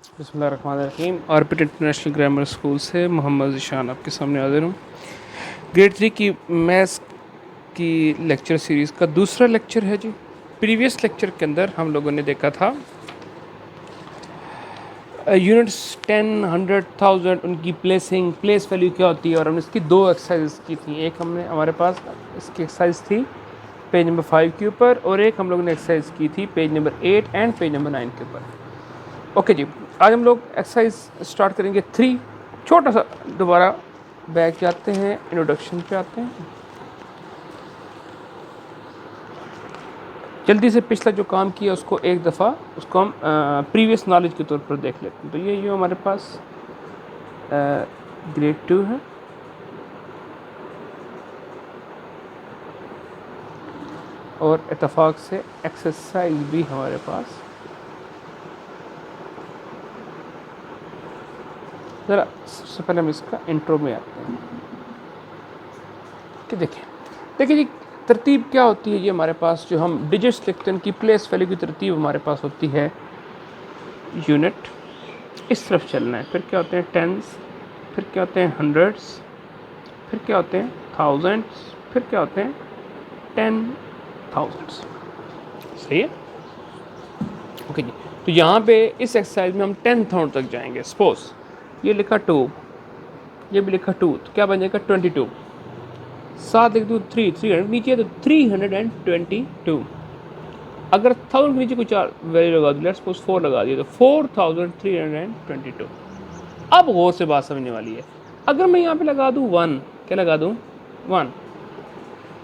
बिस्मिल्लाहिर्रहमानिर्रहीम। Orbit international grammar school से मोहम्मद ज़ीशान आपके सामने हाजिर हूँ। ग्रेड 3 की मैथ्स की लेक्चर सीरीज़ का दूसरा लेक्चर है जी। प्रीवियस लेक्चर के अंदर हम लोगों ने देखा था यूनिट्स 10, 100, 1000 उनकी प्लेस वैल्यू क्या होती है, और हमने इसकी दो एक्सरसाइज की थी। एक हमने हमारे पास इसकी एक्सरसाइज थी पेज नंबर 5 के ऊपर, और एक हम लोगों ने एक्सरसाइज की थी page number 8 and page number 9 के ऊपर। ओके जी, आज हम लोग एक्सरसाइज स्टार्ट करेंगे 3। छोटा सा दोबारा बैक जाते हैं, इंट्रोडक्शन पे आते हैं। जल्दी से पिछला जो काम किया उसको एक दफ़ा उसको हम प्रीवियस नॉलेज के तौर पर देख लेते हैं। तो ये जो हमारे पास ग्रेड 2 है, और इत्तेफाक से एक्सरसाइज भी हमारे पास। ज़रा सबसे पहले हम इसका इंट्रो में आते हैं कि देखिए जी, तरतीब क्या होती है। ये हमारे पास जो हम डिजिट्स लिखते हैं उनकी प्लेस वैल्यू की तरतीब हमारे पास होती है यूनिट, इस तरफ चलना है, फिर क्या होते हैं टेंस, फिर क्या होते हैं हंड्रेड्स, फिर क्या होते हैं थाउजेंड्स, फिर क्या होते हैं 10,000। सही है। ओके जी, तो यहाँ पे इस एक्सरसाइज में हम 10,000 तक जाएंगे। सपोज ये लिखा 2, ये भी लिखा 2, तो क्या बन जाएगा 22। 7 लिख दूँ 300 नीचे, तो 322। अगर 1000 के नीचे कुछ और वैल्यू लगा दूँ, लेट्स सपोज 4 लगा दिया, तो 4322। अब गौर से बात समझने वाली है। अगर मैं यहाँ पे लगा दूँ 1, क्या लगा दूँ 1,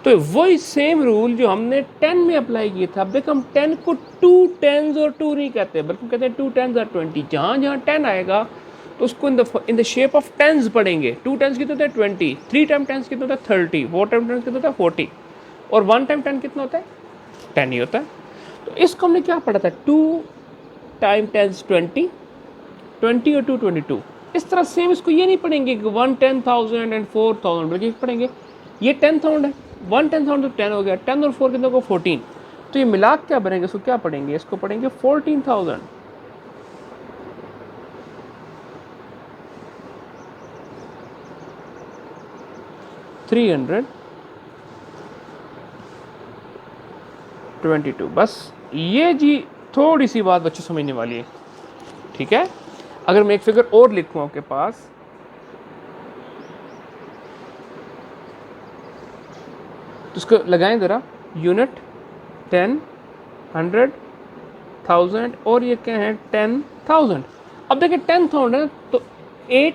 तो वही सेम रूल जो हमने 10 में अप्लाई किया था। अब देखो, हम 10 को 2 10s और 2 नहीं कहते, बल्कि कहते हैं 2 10s और 20। जहाँ जहाँ 10 आएगा तो उसको in the shape of 10s पढ़ेंगे। 2 10s कितना होता है 20, 3 टाइम 10 कितना होता है 30, 4 टाइम 10 कितना होता है 40, और 1 टाइम 10 कितना होता है 10 ही होता है। तो इसको हमने क्या पढ़ा था, 2 टाइम 10 20, 20 और 2 22। इस तरह सेम इसको ये नहीं पढ़ेंगे कि 1 10,000 एंड 4,000, बल्कि पढ़ेंगे ये 10,000 है, 1 10,000 तो 10 हो गया, 10 और 4 कितना को 14, तो ये मिला क्या बनेंगे, इसको क्या पढ़ेंगे, इसको पढ़ेंगे 14,000। $322। बस ये जी थोड़ी सी बात बच्चों समझने वाली है, ठीक है। अगर मैं एक फिगर और लिखूं आपके पास, तो उसको लगाएं ज़रा, यूनिट 10, 100, 1000, और ये क्या है 10,000। अब देखिए 10,000 है तो 8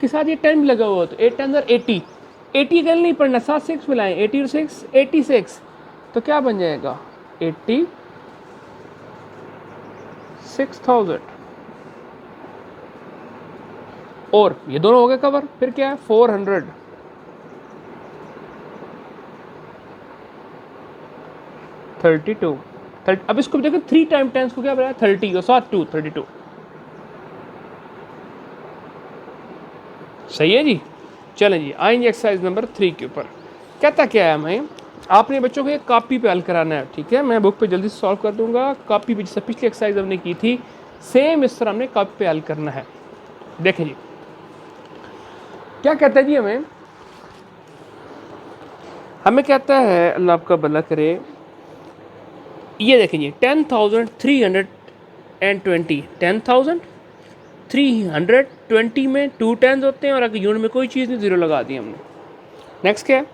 के साथ ये 10 भी लगा हुआ, तो 8 10 और 80, 80 कल नहीं पढ़ना, 7 6 मिलाएं, 80 और 6 86, तो क्या बन जाएगा 86,000। और ये दोनों हो गए कवर, फिर क्या है 400, 32, 30। अब इसको देखो 3 टाइम 10 को क्या बनाया 30, और 7 2 32। सही है जी। चलें जी, आएंगे एक्सरसाइज नंबर 3 के ऊपर। कहता क्या है हमें, आपने बच्चों को एक कॉपी पे हल कराना है, ठीक है। मैं बुक पे जल्दी से सॉल्व कर दूंगा। कॉपी पे जैसे पिछली एक्सरसाइज हमने की थी, सेम इस तरह हमने कॉपी पे हल करना है। देखें जी क्या कहता है जी, हमें कहता है, अल्लाह आपका भला करे, ये देखें जी 10,320, 10,320 में 2 10s होते हैं, और अगर यूनिट में कोई चीज़ नहीं, 0 लगा दी हमने। नेक्स्ट क्या है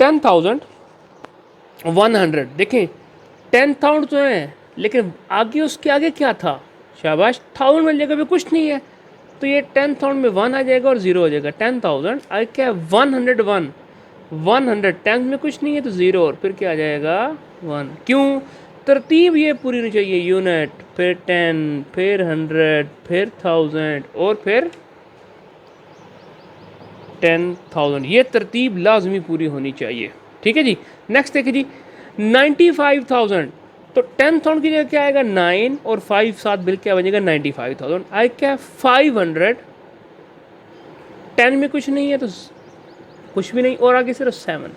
10,100। देखें 10,000 तो है, लेकिन आगे उसके आगे क्या था, शाबाश 1000 मिल जाएगा, भी कुछ नहीं है, तो ये 10,000 में 1 आ जाएगा और 0 हो जाएगा। 10,000 आगे क्या है 101, 100 10 में कुछ नहीं है तो 0, और फिर क्या आ जाएगा 1। क्यों, तरतीब ये पूरी होनी चाहिए, यूनिट, फिर 10, फिर 100, फिर 1000, और फिर 10,000। ये तरतीब लाजमी पूरी होनी चाहिए, ठीक है जी। नेक्स्ट देखिए जी 95,000, तो 10,000 की जगह क्या आएगा 9, और 5 साथ बिल क्या बनेगा 95,000। आए क्या 500, 10 में कुछ नहीं है तो कुछ भी नहीं, और आगे सिर्फ 7,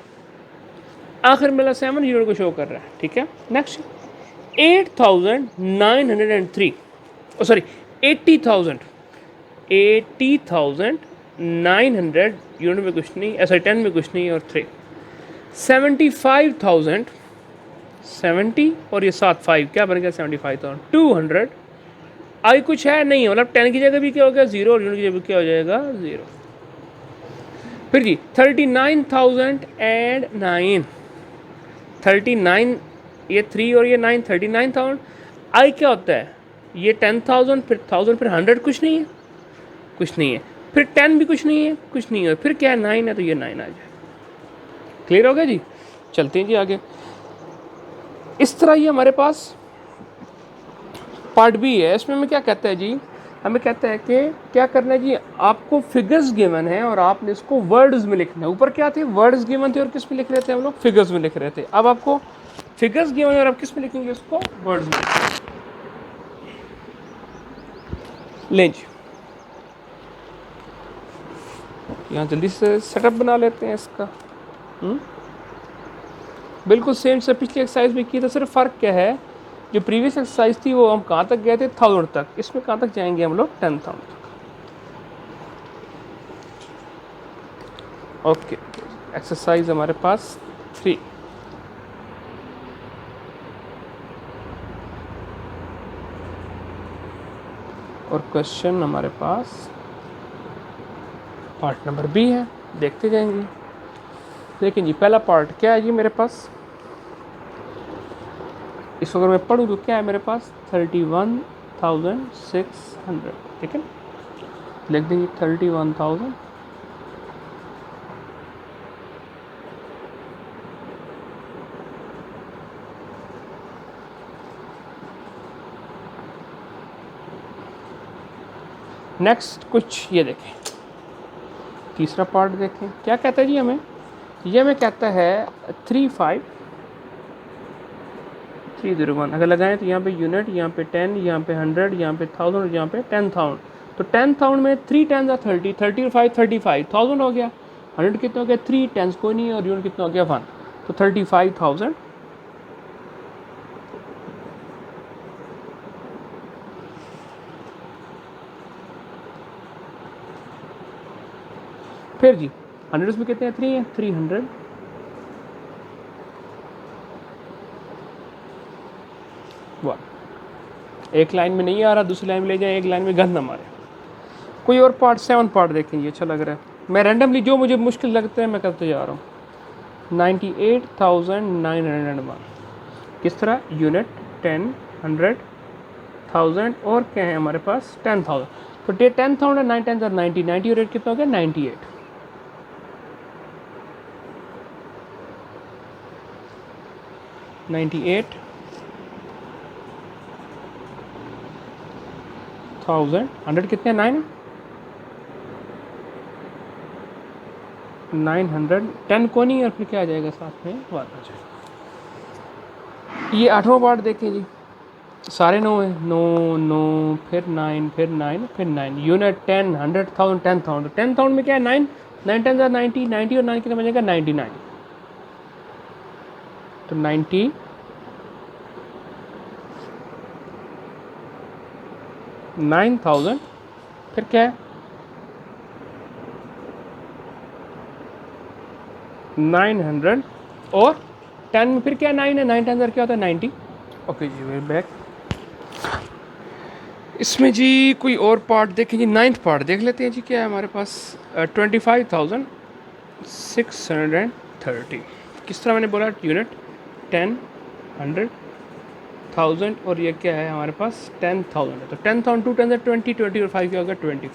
आखिर में 7 यूनिट को शो कर रहा है, ठीक है। नेक्स्ट 8,903, सॉरी 80,000, 80,900 यूनिट में कुछ नहीं, ऐसा 10 में कुछ नहीं, और 3 75,000, 70 और ये 7 5 क्या बन गया 75,200। आई कुछ है नहीं, मतलब 10 की जगह भी क्या हो गया 0 और यूनिट की जगह भी क्या हो जाएगा 0। फिर जी 39,009, 39 ये 3 और ये 9, 39,000। आई क्या होता है, ये 10,000 फिर 1000 फिर 100 कुछ नहीं है, कुछ नहीं है, फिर 10 भी कुछ नहीं है, कुछ नहीं है, फिर क्या है 9 है तो ये 9 आ जाए। क्लियर हो गया जी। चलते हैं जी आगे। इस तरह ये हमारे पास पार्ट बी है। इसमें हमें क्या कहता है जी, हमें कहता है कि क्या करना है जी, आपको फिगर्स गिवन है और आपने इसको वर्ड्स में लिखना है। ऊपर क्या थे, वर्ड्स गिवन थे और किस में लिख रहे थे हम लोग, फिगर्स में लिख रहे थे। अब आपको फिगर्स गिवन है और आप किस में लिखेंगे इसको, वर्ड्स में। ले जी यहाँ जल्दी से सेटअप बना लेते हैं इसका। बिल्कुल सेम से पिछली एक्सरसाइज में किया था, सिर्फ फ़र्क क्या है, जो प्रीवियस एक्सरसाइज थी वो हम कहाँ तक गए थे 1000 तक, इसमें कहाँ तक जाएंगे हम लोग 10,000 तक। ओके, एक्सरसाइज हमारे पास 3। और क्वेश्चन हमारे पास पार्ट नंबर बी है, देखते जाएंगे। लेकिन जी पहला पार्ट क्या है जी मेरे पास, इसको अगर मैं पढ़ूँ तो क्या है मेरे पास 31,600, ठीक है, लिख देंगे 31,000 नेक्स्ट कुछ ये देखें, तीसरा पार्ट देखें क्या कहता है जी हमें, ये हमें कहता है 35301 अगर लगाएं तो यहाँ पे यूनिट, यहाँ पे 10, यहाँ पे 100, यहाँ पे 1000 और यहाँ पे 10,000। तो 10,000 में 3 10 30, 30 और 5 35,000 हो गया। 100 कितना हो गया 3 10 कोई नहीं, और यूनिट कितना हो गया 1, तो 35,000। फिर जी 100 में कितने हैं 3 है 300, वाह एक लाइन में नहीं आ रहा, दूसरी लाइन में ले जाए, एक लाइन में गंद ना मारे। कोई और पार्ट 7 पार्ट देखेंगे, अच्छा लग रहा है। मैं रैंडमली जो मुझे मुश्किल लगता है मैं करते जा रहा हूँ। 98,901 किस तरह, यूनिट 10 100 1000 और क्या है हमारे पास 10,000। तो 10,000 है 9 10 90, 90 और रेट कितना हो गया 98। 98,000 100 कितने 9 900 10 को नहीं, और फिर क्या आ जाएगा साथ में 1 आ जाएगा। ये 8वां पार्ट देखें जी, सारे 9 है, 9 9 फिर 9 फिर 9 फिर 9, यूनिट 10 100,000 10,000। 10,000 में क्या है 9 9 10 90, 90 और 9 कितना बनेगा 99। तो 99,000 फिर क्या है 900 और 10 में फिर क्या 9 है 9 10 क्या होता है 90। ओके जी वेरी बैक। इसमें जी कोई और पार्ट देखें जी, 9th पार्ट देख लेते हैं जी, क्या है हमारे पास 25,630। किस तरह मैंने बोला, यूनिट 10 100 1000 और ये क्या है हमारे पास 10,000 है। तो 10,000 2 10 20 20 और 5 क्या होगा 25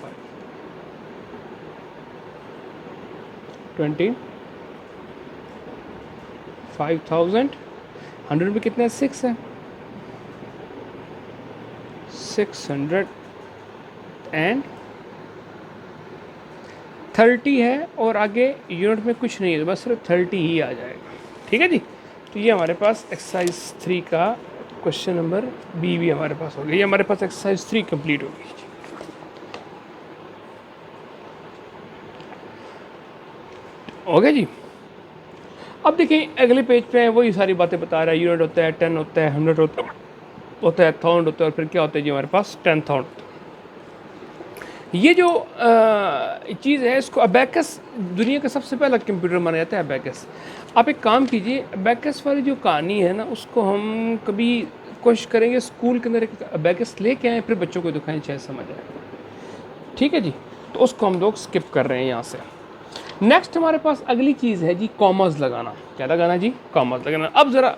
25,000। 100 में कितने 6 है 630 है, और आगे यूनिट में कुछ नहीं है, तो बस सिर्फ 30 ही आ जाएगा। ठीक है जी। तो ये हमारे पास एक्सरसाइज 3 का क्वेश्चन नंबर बी भी हमारे पास हो गया। ये हमारे पास एक्सरसाइज 3 कंप्लीट हो गई। हो गया जी। अब देखिए अगले पेज पे वही सारी बातें बता रहा है, यूनिट होता है 10 होता है 100 होता है 1000 होता है, और फिर क्या होता है जी हमारे पास 10,000। ये जो चीज़ है इसको अबैकस, दुनिया का सबसे पहला कंप्यूटर माना जाता है अबैकस। आप एक काम कीजिए, अबैकस वाली जो कहानी है ना उसको हम कभी कोशिश करेंगे स्कूल के अंदर एक अबैकस लेके आए, फिर बच्चों को दिखाएं, चाहे समझ आए। ठीक है जी, तो उसको हम लोग स्किप कर रहे हैं यहाँ से। नेक्स्ट हमारे पास अगली चीज़ है जी कॉमर्स लगाना। क्या लगाना जी? कॉमर्स लगाना। अब ज़रा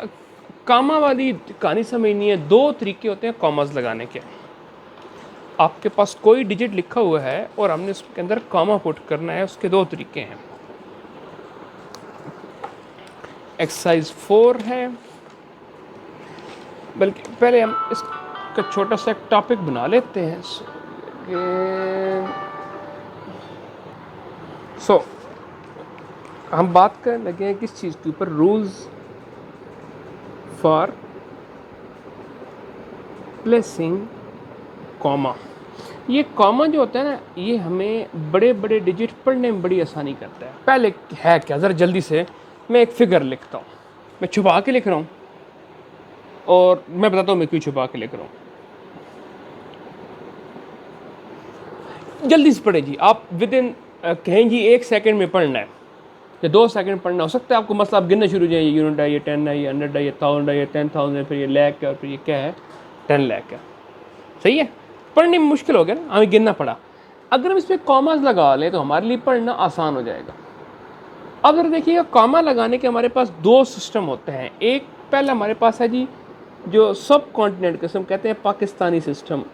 कामा वाली कहानी समझनी है। दो तरीके होते हैं कॉमर्स लगाने के। आपके पास कोई डिजिट लिखा हुआ है और हमने उसके अंदर कॉमा पुट करना है, उसके दो तरीके हैं। एक्सरसाइज 4 है, बल्कि पहले हम इसका छोटा सा एक टॉपिक बना लेते हैं। सो हम बात करने लगे हैं किस चीज़ के ऊपर? Rules for placing comma. ये कॉमा जो होता है ना, ये हमें बड़े बड़े डिजिट पढ़ने में बड़ी आसानी करता है। पहले है क्या, ज़रा जल्दी से मैं एक फिगर लिखता हूँ। मैं छुपा के लिख रहा हूँ और मैं बताता हूँ मैं क्यों छुपा के लिख रहा हूँ। जल्दी से पढ़े जी आप, विद इन कहें जी 1 सेकंड में पढ़ना है या 2 सेकंड पढ़ना। हो सकता है आपको मसला आप गिनना शुरू हो जाए, ये यूनिट है, ये 10 है, ये 100 है, ये 1000 है, ये 10,000 है, फिर ये लाख है और फिर ये क्या है 10 लाख है। सही है, पढ़ने में मुश्किल हो गया ना, हमें गिनना पड़ा। अगर हम इसमें कॉमास लगा लें तो हमारे लिए पढ़ना आसान हो जाएगा। अब अगर देखिएगा कॉमा लगाने के हमारे पास दो सिस्टम होते हैं। एक पहला हमारे पास है जी जो सब कॉन्टिनेंट के हम कहते हैं पाकिस्तानी सिस्टम।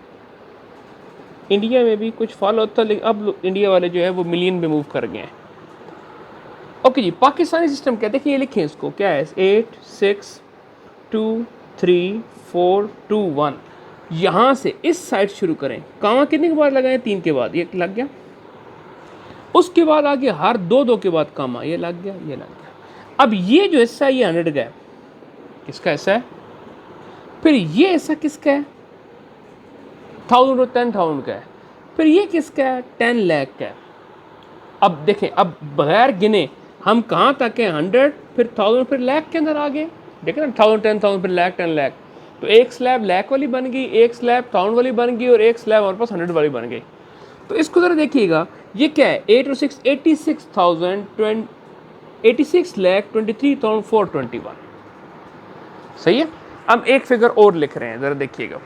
इंडिया में भी कुछ फॉलो होता है, लेकिन अब इंडिया वाले जो है वो मिलियन में मूव कर गए हैं। ओके जी, पाकिस्तानी सिस्टम कहते हैं कि ये लिखें इसको, क्या है 8 6 2 3 4 2 1। यहाँ से इस साइड शुरू करें। कॉमा कितने के बाद लगाएं? 3 के बाद, ये लग गया। उसके बाद आगे हर दो के बाद कॉमा, ये लग गया, ये लग गया। अब ये जो हिस्सा है ये 100 का है, किसका हिस्सा है? फिर ये हिस्सा किसका है? 1000 और 10,000 का है। फिर ये किसका है? 10 लाख का है। अब देखें, अब बगैर गिने हम कहाँ तक है? 100, फिर 1000, फिर लाख के अंदर आ गए। देखें ना, 1000 10,000 फिर लाख 10 लाख। तो एक स्लैब लाख वाली बन गई, एक स्लैब 1000 वाली बन गई और एक स्लैब हमारे पास 100 वाली बन गई। तो इसको ज़रा देखिएगा, ये क्या है? 8 और 6 86,000 86 लाख 23,421। सही है। अब एक फिगर और लिख रहे हैं, ज़रा देखिएगा।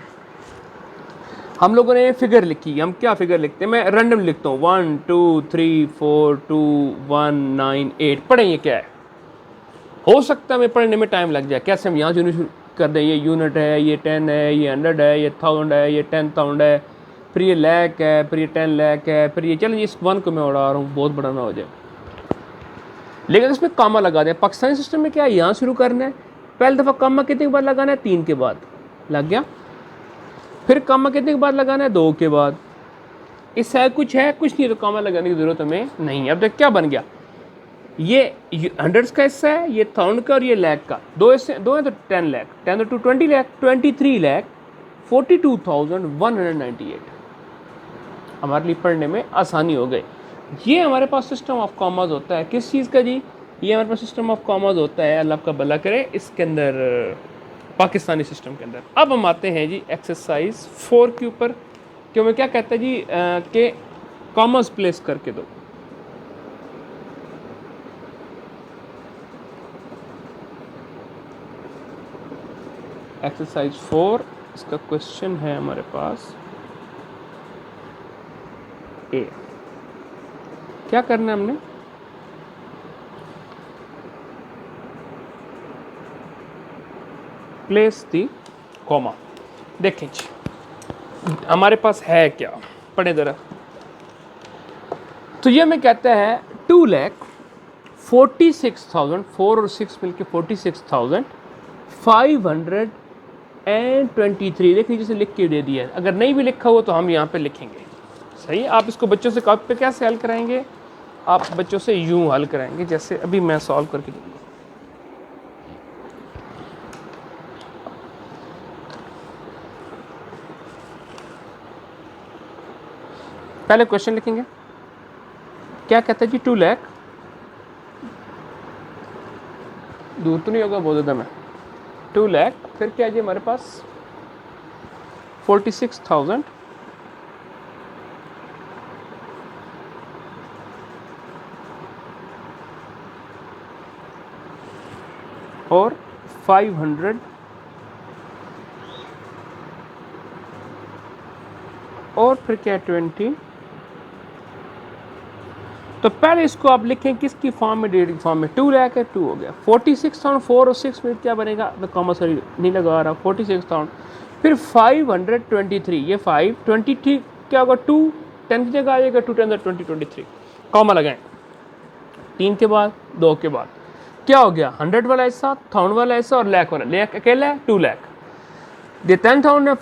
हम लोगों ने फिगर लिखी, हम क्या फिगर लिखते हैं? मैं रैंडम लिखता हूँ 1 2 3 4 2 1 9 8। पढ़ें ये क्या है? हो सकता है हमें पढ़ने में टाइम लग जाए। कैसे हम यहाँ शुरू कर दें? ये यूनिट है, ये 10 है, ये 100 है, ये 1000 है, ये 10,000 है, फिर ये लाख है, फिर ये 10 लाख है, फिर ये चलें इस 1 को मैं उड़ा रहा हूँ, बहुत बड़ा ना हो जाए। लेकिन इसमें कॉमा लगा दें। पाकिस्तानी सिस्टम में क्या है? यहाँ शुरू करना है। पहली दफ़ा कॉमा कितने के बाद लगाना है? 3 के बाद, लग गया। फिर कॉमा कितने के बाद लगाना है? 2 के बाद। इससे कुछ है? कुछ नहीं, तो कॉमा लगाने की ज़रूरत हमें नहीं है। अब तक क्या बन गया? ये 100 का हिस्सा है, ये 1000 का और ये लाख का। दो हिस्से, दो है तो 10 लाख, 10 तो 20 लाख, 23 लाख 42,198। हमारे लिए पढ़ने में आसानी हो गई। ये हमारे पास सिस्टम ऑफ कॉमर्स होता है। किस चीज़ का जी? ये हमारे पास सिस्टम ऑफ कॉमर्स होता है, अल्लाह का भला करे, इसके अंदर पाकिस्तानी सिस्टम के अंदर। अब हम आते हैं जी एक्सरसाइज 4 के ऊपर, क्यों मैं क्या कहता है जी कि कॉमर्स प्लेस करके दो। एक्सरसाइज 4, इसका क्वेश्चन है हमारे पास ए। क्या करना है हमने? प्लेस दी कॉमा। देखें जी हमारे पास है क्या, पढ़े ज़रा। तो ये मैं कहता है 2,46,000, 4 और 6 मिलके 46,523। देखिए जैसे लिख के दे दिया है। अगर नहीं भी लिखा हुआ तो हम यहाँ पे लिखेंगे। सही है। आप इसको बच्चों से कॉपी पे कैसे हल कराएंगे? आप बच्चों से यूं हल कराएंगे जैसे अभी मैं सॉल्व करके दूंगा। पहले क्वेश्चन लिखेंगे। क्या कहता है जी? 2 लाख, दूर तो नहीं होगा बहुत ज़्यादा, मैं 2 लाख, फिर क्या है जी हमारे पास 46,000 500 और फिर क्या 20। तो पहले इसको आप लिखें किसकी फॉर्म में, डेट की फॉर्म में। 2 लाख है, 2 हो गया। 46,000 4 और 6 में क्या बनेगा, मैं कॉमा सॉरी नहीं लगा रहा, 46,000। फिर 523, ये 523 क्या होगा, 2 10 की जगह आ जाएगा, 2 10 2023, कॉमा लगाएं। 3 के बाद 2 के बाद क्या हो गया, 100 वाला हिस्सा, 1000 वाला हिस्सा और लाख वाला। लाख अकेला है 2 लाख, ये 10,000 है,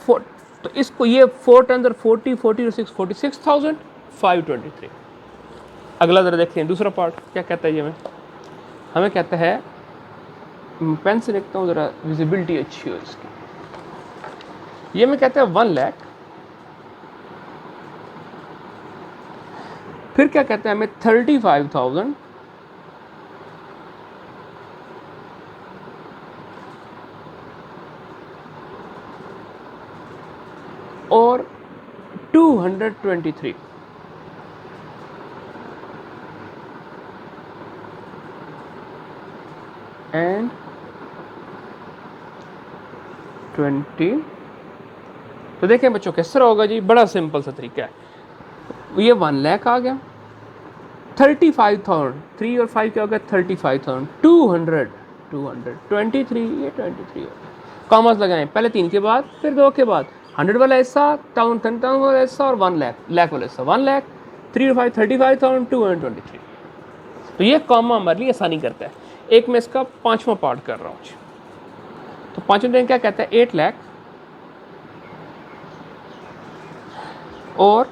तो इसको ये 4 10 40 40 और 6 46,000 523। अगला ज़रा देखते हैं दूसरा पार्ट क्या कहता है। ये हमें कहता है, पेन से लिखता हूँ ज़रा विजिबिलिटी अच्छी हो इसकी। ये मैं कहता है 1 लाख। फिर क्या कहता है हमें 35,000 और 223 एंड 20। तो देखें बच्चों किस तरह होगा जी, बड़ा सिंपल सा तरीका है। ये 1 लाख आ गया, 35,000 3 और 5 क्या हो गया 35,000, 200 23, ये 23 कॉमर्स लगाएं, पहले 3 के बाद फिर 2 के बाद 100 वाला हिस्सा, 10,000 वाला हिस्सा और 1 लाख वाला हिस्सा। 1 लाख 3 और 5 35,000 223। तो ये कॉमा हमारे लिए आसानी करता है। एक मैं इसका 5वां पार्ट कर रहा हूँ। तो 5वें दिन क्या कहता है 8 लाख और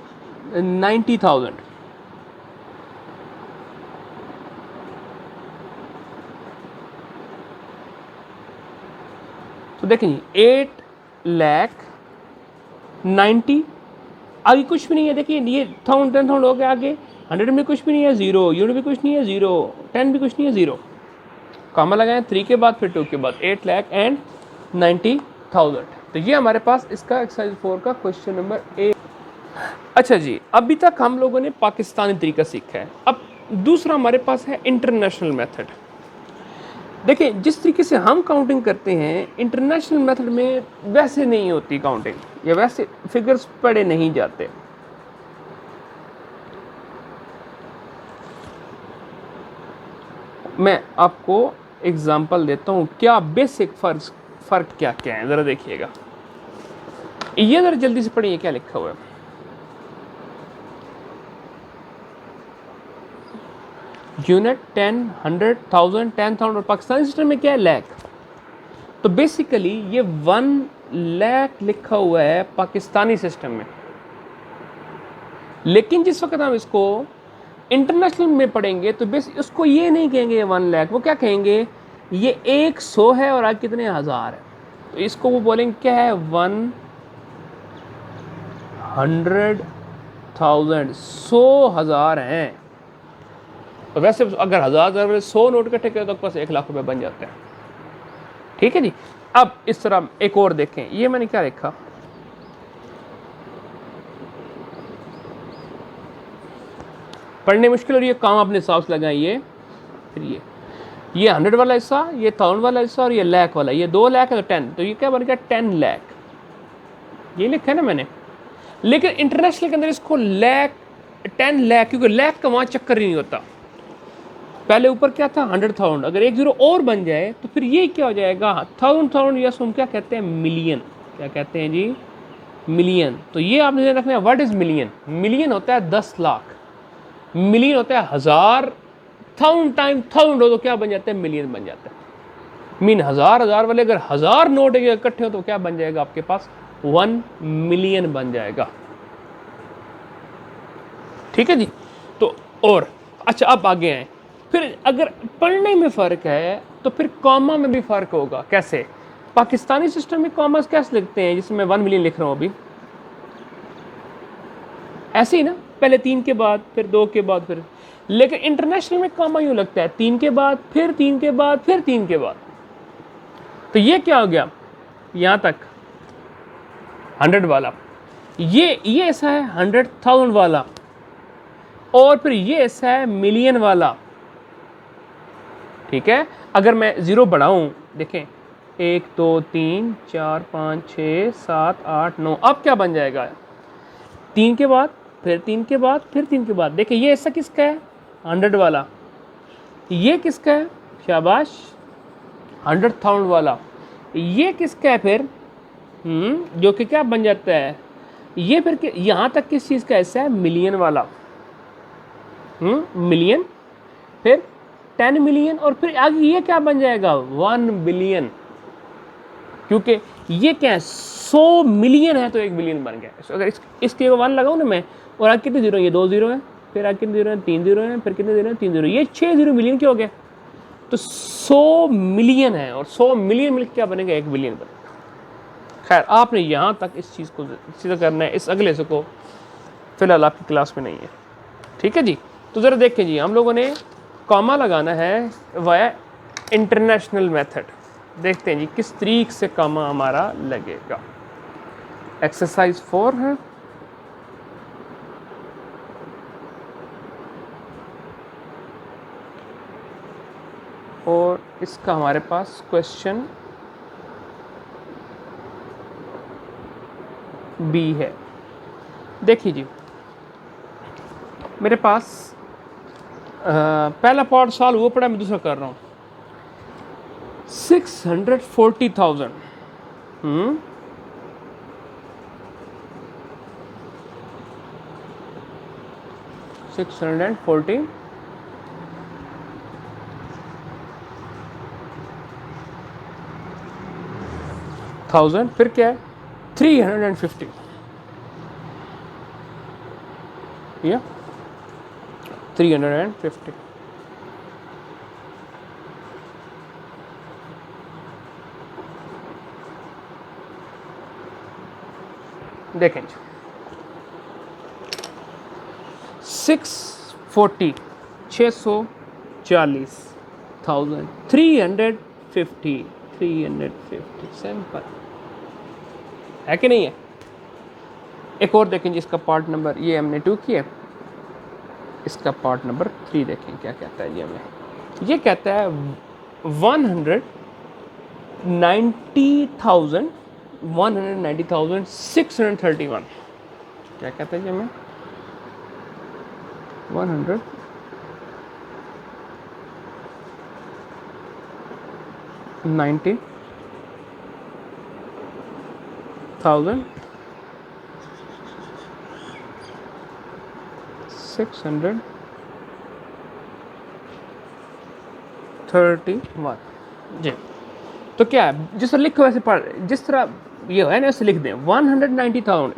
90,000। तो देखें जी 8 लाख 90, आगे कुछ भी नहीं है। देखिए ये 10,000 हो गया, आगे 100 में कुछ भी नहीं है, 0 यूनिट भी कुछ नहीं है, 0 10 भी कुछ नहीं है, 0 कॉमा लगाएं। 3 के बाद फिर 2 के बाद 8 लाख एंड 90,000। तो ये हमारे पास इसका एक्सरसाइज 4 का क्वेश्चन नंबर 1। अच्छा जी, अभी तक हम लोगों ने पाकिस्तानी तरीका सीखा है। अब दूसरा हमारे पास है इंटरनेशनल मेथड। देखिए जिस तरीके से हम काउंटिंग करते हैं इंटरनेशनल मेथड में वैसे नहीं होती काउंटिंग, या वैसे फिगर्स पढ़े नहीं जाते। मैं आपको एग्जांपल देता हूँ क्या बेसिक फ़र्क क्या क्या है, ज़रा देखिएगा। ये ज़रा जल्दी से पढ़िए क्या लिखा हुआ है। यूनिट 10 100 1000 10,000 और पाकिस्तानी सिस्टम में क्या है लाख। तो बेसिकली ये 1 लाख लिखा हुआ है पाकिस्तानी सिस्टम में, लेकिन जिस वक्त हम इसको इंटरनेशनल में पढ़ेंगे तो बेसिक उसको ये नहीं कहेंगे 1 लाख, वो क्या कहेंगे ये 100 है और आज कितने हज़ार है। तो इसको वो बोलेंगे क्या है 100,000 100,000 हैं। तो वैसे अगर हज़ार 100 नोट इकट्ठे करें तो बस 1 लाख रुपए बन जाते हैं। ठीक है जी। अब इस तरह एक और देखें, ये मैंने क्या लिखा, पढ़ने मुश्किल और ये काम अपने हिसाब से लगाइए। फिर ये 100 वाला हिस्सा, ये 1000 वाला हिस्सा और ये लाख वाला, ये 2 लाख है तो 10, तो ये क्या बन गया 10 लाख। ये लिखा है ना मैंने, लेकिन इंटरनेशनल के अंदर इसको लाख 10 लाख, क्योंकि लाख का वहाँ चक्कर ही नहीं होता। पहले ऊपर क्या था 100,000, अगर 1 0 और बन जाए तो फिर ये क्या हो जाएगा 1000 या हम क्या कहते हैं मिलियन। क्या कहते हैं जी मिलियन। तो ये आपने ध्यान रखना है व्हाट इज मिलियन। मिलियन होता है 10 लाख, मिलियन होता है 1000, 1000 टाइम 1000 हो तो क्या बन जाता है मिलियन बन जाता है। मीन हज़ार वाले अगर 1000 नोट इकट्ठे हो तो क्या बन जाएगा आपके पास 1 मिलियन बन जाएगा। ठीक है जी। तो और अच्छा अब आगे आए, फिर अगर पढ़ने में फ़र्क है तो फिर कॉमा में भी फ़र्क होगा। कैसे, पाकिस्तानी सिस्टम में कॉमास कैसे लिखते हैं, जिसमें 1 मिलियन लिख रहा हूँ अभी, ऐसे ही ना, पहले 3 के बाद फिर 2 के बाद फिर। लेकिन इंटरनेशनल में कॉमा यूँ लगता है 3 के बाद फिर 3 के बाद फिर 3 के बाद। तो ये क्या हो गया यहाँ तक 100 वाला, ये ऐसा है 100,000 वाला, और फिर ये ऐसा है मिलियन वाला। ठीक है, अगर मैं 0 बढ़ाऊं, देखें 1 2 3 4 5 6 7 8 9। अब क्या बन जाएगा? 3 के बाद, फिर 3 के बाद, फिर 3 के बाद। देखिए ये ऐसा किसका है? 100 वाला। ये किसका है? शाबाश, 100,000 वाला। ये किसका है फिर? जो कि क्या बन जाता है? ये फिर यहाँ तक किस चीज़ का हिस्सा है? मिलियन वाला। मिलियन, फिर 10 मिलियन, और फिर आगे ये क्या बन जाएगा? 1 बिलियन। क्योंकि ये क्या है? 100 मिलियन है तो 1 बिलियन बन गया। अगर इसके 1 लगाऊँ ना मैं, और आगे कितने जीरो? ये 2 जीरो है, फिर आगे कितने जीरो है? 3 जीरो है, फिर कितने जीरो है? 3 जीरो। ये 6 जीरो मिलियन के हो गए। तो 100 मिलियन है, और 100 मिलियन मिलकर क्या बनेगा? 1 बिलियन बनेगा। खैर, आपने यहाँ तक इस चीज़ को सीधा करना है, इस अगले से को फिलहाल आपकी क्लास में नहीं है। ठीक है जी। तो ज़रा देखें जी, हम लोगों ने कॉमा लगाना है वाया इंटरनेशनल मेथड। देखते हैं जी किस तरीके से कॉमा हमारा लगेगा। एक्सरसाइज 4 है, और इसका हमारे पास क्वेश्चन बी है। देखिए जी, मेरे पास पहला पार्ट सॉल्व हुआ पड़ा, मैं दूसरा कर रहा हूँ। 640,000 640,000, फिर क्या है? 350, या 350। देखें 640 640,000 350 सिंपल है कि नहीं है? एक और देखें जिसका पार्ट नंबर, ये हमने 2 किया, इसका पार्ट नंबर 3 देखें क्या कहता है जी हमें। ये कहता है 190,631। क्या कहता है जी हमें? 190,631 जी। तो क्या है, जिस तरह लिखो वैसे पढ़, जिस तरह ये है ना ऐसे लिख दें। 190,000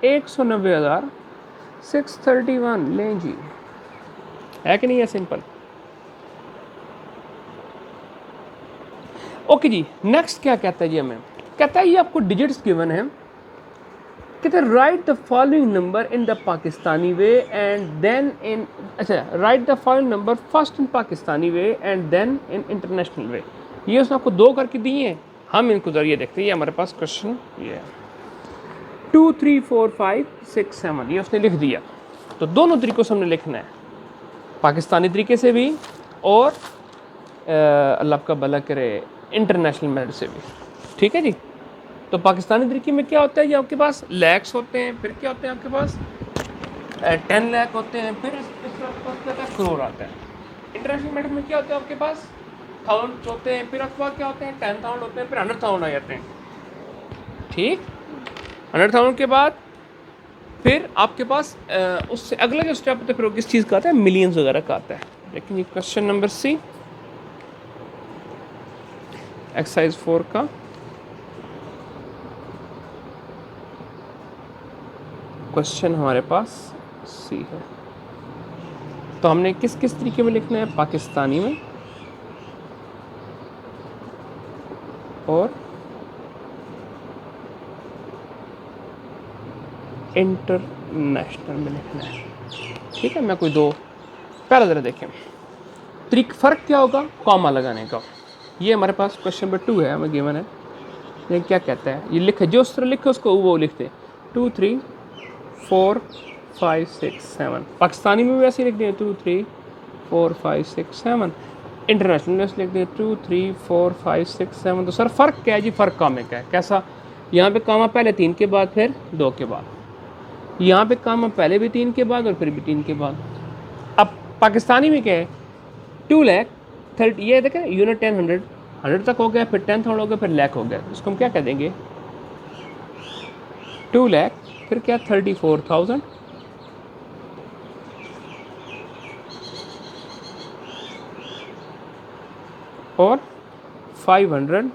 190,631 लें जी, है कि नहीं है? सिंपल। ओके जी, नेक्स्ट क्या कहता है जी हमें? कहता है ये आपको डिजिट्स गिवन है, कहते हैं write the following number in the Pakistani way and then in, अच्छा, write the following number first in Pakistani way and then in international way. ये उसने आपको 2 करके दिए हैं, हम इनको जरिए देखते हैं। ये हमारे पास क्वेश्चन ये है 2 3 4 5 6 7, ये उसने लिख दिया। तो दोनों तरीक़ों से हमने लिखना है, पाकिस्तानी तरीके से भी और अल्लाह का भला करे इंटरनेशनल मेथड से भी। ठीक है जी। तो पाकिस्तानी तरीके में क्या होता है, ये आपके पास लैक्स होते हैं, फिर क्या होते हैं आपके पास 10 लाख होते हैं, फिर करोड़ आता है। इंटरनेशनल मेथड में क्या होता है आपके पास थाउजेंड होते हैं, फिर आपके पास क्या होते हैं 10,000 होते हैं, फिर 100,000 आ जाते हैं। ठीक, 100,000 के बाद फिर आपके पास उससे अगला जो स्टेप होता है फिर वो किस चीज़ का आता है? मिलियंस वगैरह का आता है। लेकिन ये क्वेश्चन नंबर सी एक्सरसाइज 4 का क्वेश्चन हमारे पास सी है। तो हमने किस किस तरीके में लिखना है? पाकिस्तानी में और इंटरनेशनल में लिखना है। ठीक है, मैं कोई 2 पहला ज़रा देखें फ़र्क क्या होगा कॉमा लगाने का। ये हमारे पास क्वेश्चन नंबर 2 है, हमें गिवन है। ये क्या कहता है? ये लिखे जो उस तरह लिखे उसको वो लिखते 2 3 4 5 6 7। पाकिस्तानी में भी वैसे लिख दिए 2 3 4 5 6 7। इंटरनेशनल में लिख दें 2 3 4 5 6 7। तो सर फ़र्क क्या है जी? फ़र्क कामे का है। कैसा? यहाँ पे कामा पहले 3 के बाद, फिर 2 के बाद। यहाँ पे कामा पहले भी 3 के बाद और फिर भी 3 के बाद। अब पाकिस्तानी में क्या है? 2,30,000, ये देखें यूनिट 10 100 100 तक हो गया, फिर 10,000 हो गया, फिर लाख हो गया। इसको हम क्या कह देंगे? 2 लाख, फिर क्या 34,000 और 500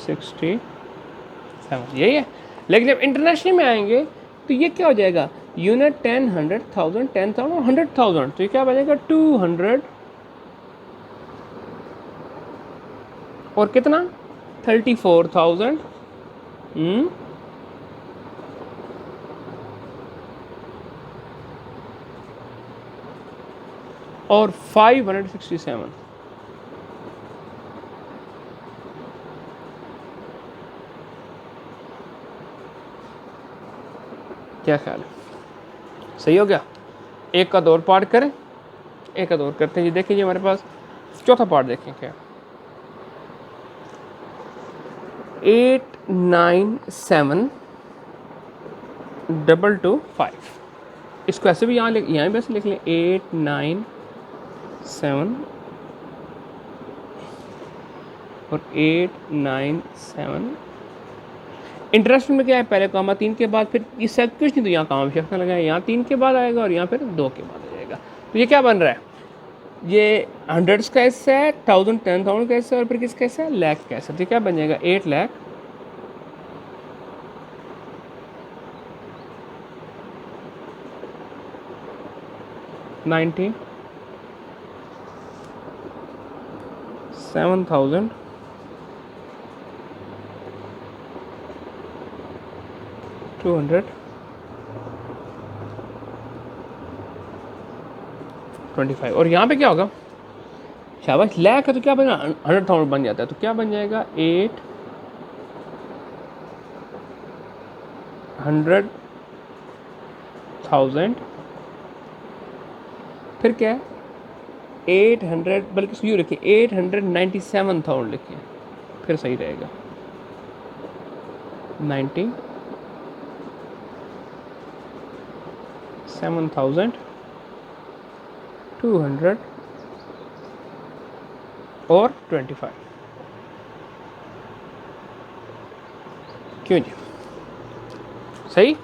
67, यही है। लेकिन जब इंटरनेशनल में आएंगे तो ये क्या हो जाएगा? यूनिट 10 100,000 10,000 और 100,000। तो ये क्या बनेगा? 200 और कितना? 34,000 और 567। क्या ख्याल है? सही हो गया? एक का और पार्ट करें, एक का और करते हैं जी। देखिए जी हमारे पास चौथा पार्ट देखें क्या? 897,225। इसको ऐसे भी यहाँ भी ऐसे लिख लें 897 और 897। इंटरेस्ट में क्या है? पहले कामा 3 के बाद, फिर ये सब कुछ नहीं, तो यहाँ कामा शेख ना लगाए, यहाँ 3 के बाद आएगा और यहाँ फिर 2 के बाद आ जाएगा। तो ये क्या बन रहा है? ये हंड्रेड्स का हिस्सा है, 1000 10,000 का हिस्सा है और फिर किसका हिस्सा है? लाख का हिस्सा। तो क्या बन जाएगा? 8 लाख 97,225। और यहाँ पे क्या होगा? शाबाश, लाख है तो क्या बना? 100,000 बन जाता है। तो क्या बन जाएगा? 800,000, फिर क्या है? 800, बल्कि इसको यूँ लिखिए 897,000 लिखिए, फिर सही रहेगा। 97,225 क्यों जी? सही।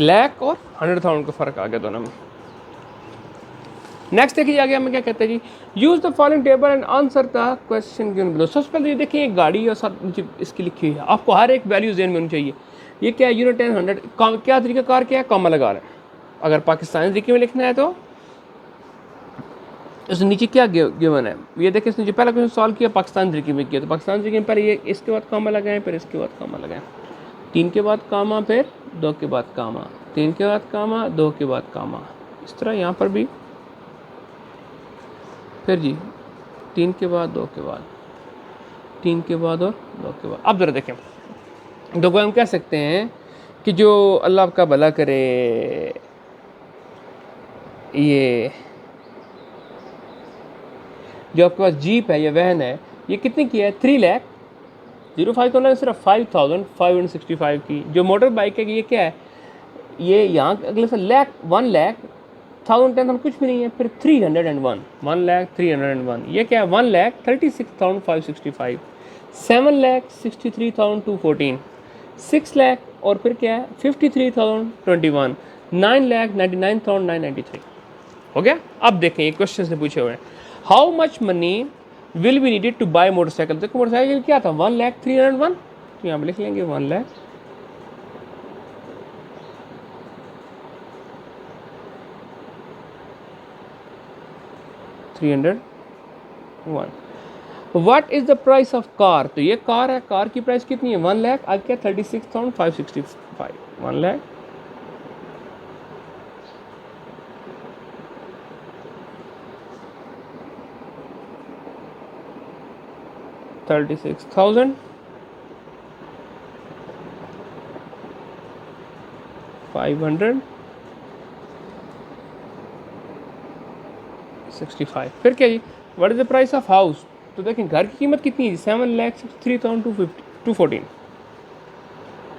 लाख और 100,000 का फ़र्क आ गया दोनों में। नेक्स्ट देखिए आगे हमें क्या कहते हैं जी? Use the following table and answer the question given below. सबसे पहले ये देखिए एक गाड़ी और साथ नीचे इसकी लिखी हुई है, आपको हर एक वैल्यू ज़हन में होनी चाहिए। ये क्या है? यूनिट 10 100 क्या तरीका कार क्या है? कॉमा लगा रहे हैं। अगर पाकिस्तानी तरीके में लिखना है तो इस नीचे क्या गिवन है? ये देखिए इसने जो पहला क्वेश्चन सॉल्व किया पाकिस्तानी तरीके में किया, तो पाकिस्तानी तरीके में पहले ये इसके बाद कॉमा लगाएं, फिर इसके बाद कॉमा लगाएं, 3 के बाद कामा, फिर 2 के बाद कामा, 3 के बाद कामा, 2 के बाद कामा। इस तरह यहाँ पर भी फिर जी 3 के बाद 2 के बाद, 3 के बाद और 2 के बाद। अब ज़रा देखें, तो हम कह सकते हैं कि जो अल्लाह का भला करे, ये जो आपके पास जीप है या वैन है, ये कितने की है? 3,05,000 तो लगे सिर्फ 5,565 की। जो मोटर बाइक है ये क्या है? ये यहाँ अगले से लाख 1,00,000 कुछ भी नहीं है, फिर 301 1,03,101। ये क्या है? 1,36,565, 7,63,214, 6 लाख और फिर क्या है? 53,021, 9,99,993। हो गया? अब देखें ये क्वेश्चन से पूछे हुए हैं, how much money will be needed to buy motorcycle. देखो मोटरसाइकिल क्या था? 1,03,101। तो यहाँ पर लिख लेंगे 1,03,101। What is the price of car? तो ये कार है, कार की प्राइस कितनी है? 1 लाख। आगे क्या? 36,565, 1 लाख 36,000 565। फिर क्या जी, what is the price of house? तो देखें घर की कीमत कितनी है, 7,63,214,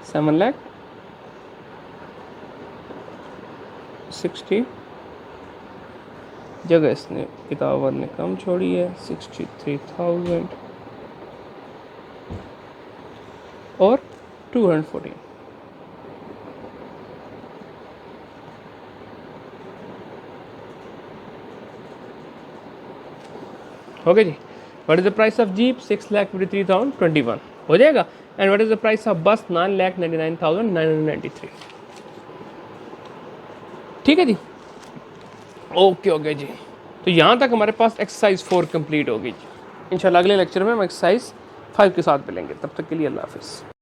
7,60, जगह इसने किताब वाले ने कम छोड़ी है, 63,000 और 214। ओके जी, what is the price of jeep? 6,53,021 हो जाएगा। And what is the price of bus? 9,99,993। ठीक है जी, ओके जी। तो यहाँ तक हमारे पास एक्सरसाइज 4 कंप्लीट होगी जी। इंशाल्लाह अगले लेक्चर में हम एक्सरसाइज 5 के साथ मिलेंगे। तब तक के लिए अल्लाह हाफिज़।